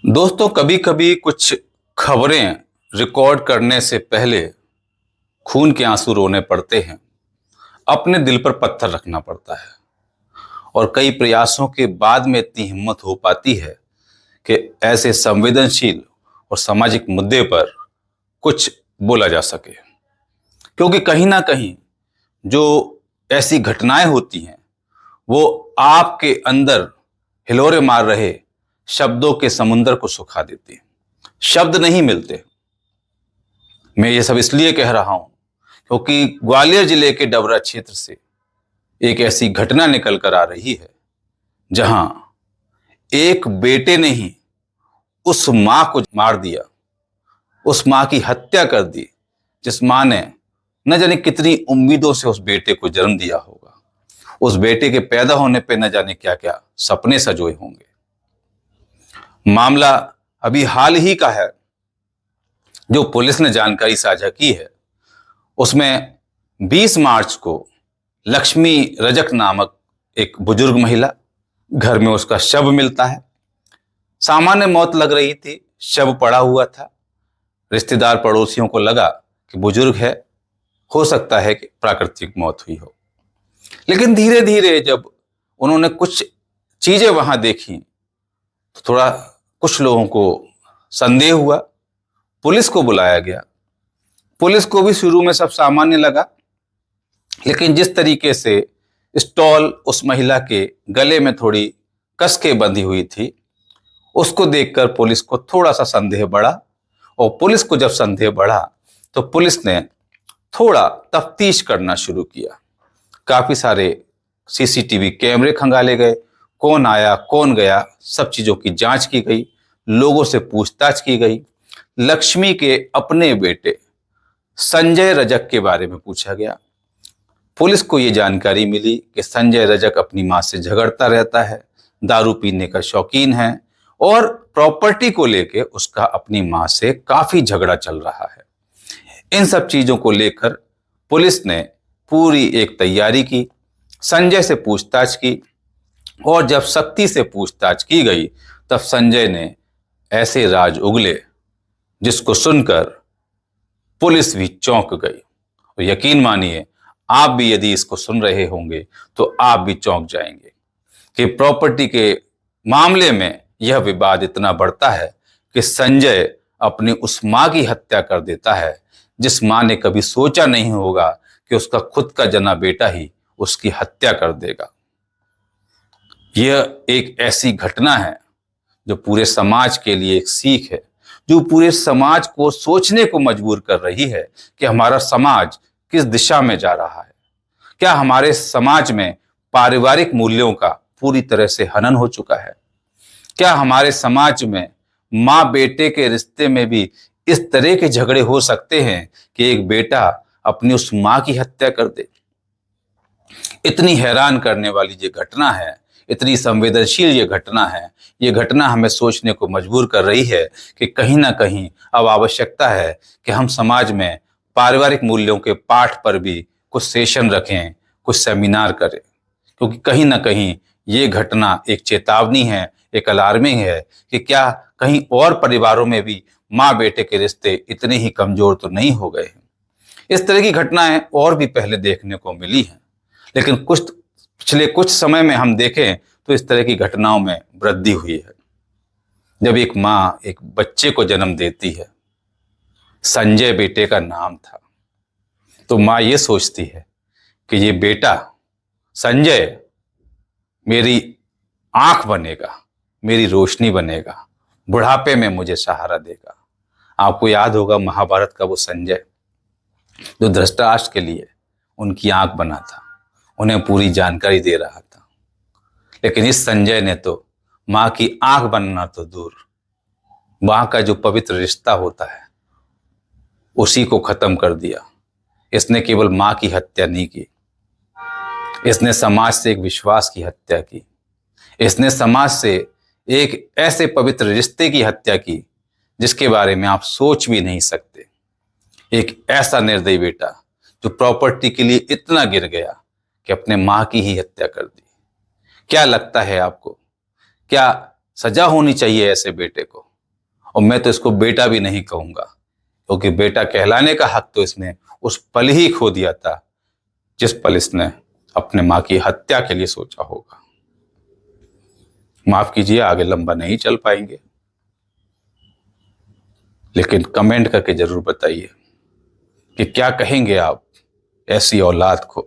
दोस्तों, कभी कभी कुछ खबरें रिकॉर्ड करने से पहले खून के आंसू रोने पड़ते हैं। अपने दिल पर पत्थर रखना पड़ता है और कई प्रयासों के बाद में इतनी हिम्मत हो पाती है कि ऐसे संवेदनशील और सामाजिक मुद्दे पर कुछ बोला जा सके। क्योंकि कहीं ना कहीं जो ऐसी घटनाएं होती हैं वो आपके अंदर हिलोरे मार रहे शब्दों के समुंदर को सुखा देती हैं। शब्द नहीं मिलते। मैं ये सब इसलिए कह रहा हूं क्योंकि ग्वालियर जिले के डबरा क्षेत्र से एक ऐसी घटना निकल कर आ रही है जहां एक बेटे ने ही उस मां को मार दिया, उस मां की हत्या कर दी जिस मां ने न जाने कितनी उम्मीदों से उस बेटे को जन्म दिया होगा। उस बेटे के पैदा होने पे न जाने क्या क्या सपने सजोए होंगे। मामला अभी हाल ही का है। जो पुलिस ने जानकारी साझा की है उसमें 20 मार्च को लक्ष्मी रजक नामक एक बुजुर्ग महिला, घर में उसका शव मिलता है। सामान्य मौत लग रही थी, शव पड़ा हुआ था। रिश्तेदार पड़ोसियों को लगा कि बुजुर्ग है, हो सकता है कि प्राकृतिक मौत हुई हो। लेकिन धीरे धीरे जब उन्होंने कुछ चीजें वहां देखी तो थोड़ा कुछ लोगों को संदेह हुआ। पुलिस को बुलाया गया। पुलिस को भी शुरू में सब सामान्य लगा, लेकिन जिस तरीके से स्टॉल उस महिला के गले में थोड़ी कस के बंधी हुई थी उसको देखकर पुलिस को थोड़ा सा संदेह बढ़ा। और पुलिस को जब संदेह बढ़ा तो पुलिस ने थोड़ा तफ्तीश करना शुरू किया। काफी सारे सीसीटीवी कैमरे खंगाले गए, कौन आया कौन गया सब चीजों की जांच की गई, लोगों से पूछताछ की गई। लक्ष्मी के अपने बेटे संजय रजक के बारे में पूछा गया। पुलिस को यह जानकारी मिली कि संजय रजक अपनी मां से झगड़ता रहता है, दारू पीने का शौकीन है और प्रॉपर्टी को लेकर उसका अपनी मां से काफी झगड़ा चल रहा है। इन सब चीजों को लेकर पुलिस ने पूरी एक तैयारी की, संजय से पूछताछ की और जब सख्ती से पूछताछ की गई तब संजय ने ऐसे राज उगले जिसको सुनकर पुलिस भी चौंक गई। और यकीन मानिए, आप भी यदि इसको सुन रहे होंगे तो आप भी चौंक जाएंगे कि प्रॉपर्टी के मामले में यह विवाद इतना बढ़ता है कि संजय अपनी उस मां की हत्या कर देता है जिस मां ने कभी सोचा नहीं होगा कि उसका खुद का जना बेटा ही उसकी हत्या कर देगा। यह एक ऐसी घटना है जो पूरे समाज के लिए एक सीख है, जो पूरे समाज को सोचने को मजबूर कर रही है कि हमारा समाज किस दिशा में जा रहा है। क्या हमारे समाज में पारिवारिक मूल्यों का पूरी तरह से हनन हो चुका है? क्या हमारे समाज में मां बेटे के रिश्ते में भी इस तरह के झगड़े हो सकते हैं कि एक बेटा अपनी उस मां की हत्या कर दे? इतनी हैरान करने वाली ये घटना है, इतनी संवेदनशील ये घटना है। ये घटना हमें सोचने को मजबूर कर रही है कि कहीं ना कहीं अब आवश्यकता है कि हम समाज में पारिवारिक मूल्यों के पाठ पर भी कुछ सेशन रखें, कुछ सेमिनार करें। क्योंकि कहीं ना कहीं ये घटना एक चेतावनी है, एक अलार्मिंग है कि क्या कहीं और परिवारों में भी माँ बेटे के रिश्ते इतने ही कमजोर तो नहीं हो गए हैं। इस तरह की घटनाएं और भी पहले देखने को मिली हैं, लेकिन पिछले कुछ समय में हम देखें तो इस तरह की घटनाओं में वृद्धि हुई है। जब एक मां एक बच्चे को जन्म देती है, संजय बेटे का नाम था, तो मां ये सोचती है कि ये बेटा संजय मेरी आंख बनेगा, मेरी रोशनी बनेगा, बुढ़ापे में मुझे सहारा देगा। आपको याद होगा महाभारत का वो संजय जो धृतराष्ट्र के लिए उनकी आंख बना था, उन्हें पूरी जानकारी दे रहा था। लेकिन इस संजय ने तो मां की आंख बनना तो दूर, मां का जो पवित्र रिश्ता होता है उसी को खत्म कर दिया। इसने केवल मां की हत्या नहीं की, इसने समाज से एक विश्वास की हत्या की। इसने समाज से एक ऐसे पवित्र रिश्ते की हत्या की जिसके बारे में आप सोच भी नहीं सकते। एक ऐसा निर्दयी बेटा जो प्रॉपर्टी के लिए इतना गिर गया कि अपने मां की ही हत्या कर दी। क्या लगता है आपको, क्या सजा होनी चाहिए ऐसे बेटे को? और मैं तो इसको बेटा भी नहीं कहूंगा, क्योंकि बेटा कहलाने का हक तो इसने उस पल ही खो दिया था जिस पल इसने अपने मां की हत्या के लिए सोचा होगा। माफ कीजिए, आगे लंबा नहीं चल पाएंगे, लेकिन कमेंट करके जरूर बताइए कि क्या कहेंगे आप ऐसी औलाद को।